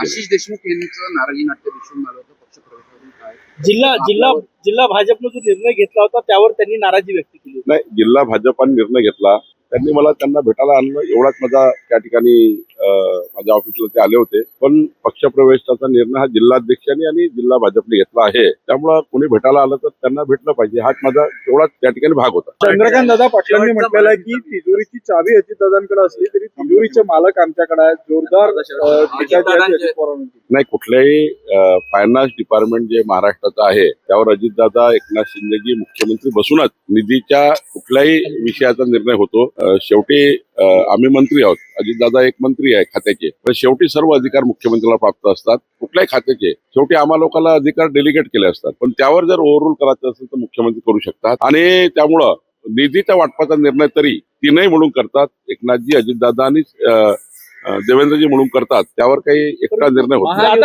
आशिष देशमुख यांचं नाराजी नाट्य दिसून आलं होतं पक्षप्रवेशावरून काय? जिल्हा भाजपनं जो निर्णय घेतला होता त्यावर त्यांनी नाराजी व्यक्त केली होती. नाही, जिल्हा भाजपाने निर्णय घेतला. त्यांनी मला त्यांना भेटायला आणलं, एवढाच माझा त्या ठिकाणी माझ्या ऑफिसला ते आले होते. पण पक्षप्रवेशाचा निर्णय हा जिल्हाध्यक्षांनी आणि जिल्हा भाजपने घेतला आहे. त्यामुळं कोणी भेटायला आलं तर त्यांना भेटलं पाहिजे, हाच माझा एवढाच त्या ठिकाणी भाग होता. चंद्रकांत दादा पाटलांनी म्हटलेलं आहे की तिजोरीची चावी अजितदादांकडे असली तरी तिजोरीचे मालक आमच्याकडे आहेत. जोरदार टीका जी आहे ती अजित पवारांनी केली. नाही, कुठल्याही फायनान्स डिपार्टमेंट जे महाराष्ट्राचं आहे त्यावर अजितदादा, एकनाथ शिंदेजी मुख्यमंत्री बसूनच निधीच्या कुठल्याही विषयाचा निर्णय होतो. शेवटी आम्ही मंत्री आहोत, अजितदादा एक मंत्री आहे खात्याचे, पण शेवटी सर्व अधिकार मुख्यमंत्र्याला प्राप्त असतात कुठल्याही खात्याचे. शेवटी आम्हा लोकांना अधिकार डेलिगेट केले असतात, पण त्यावर जर ओव्हररूल करायचं असेल तर मुख्यमंत्री करू शकतात. आणि त्यामुळं निधीच्या वाटपाचा निर्णय तरी तीनही म्हणून करतात, एकनाथजी, अजितदादा आणि देवेंद्रजी म्हणून करतात. त्यावर काही एकटा निर्णय होत नाही.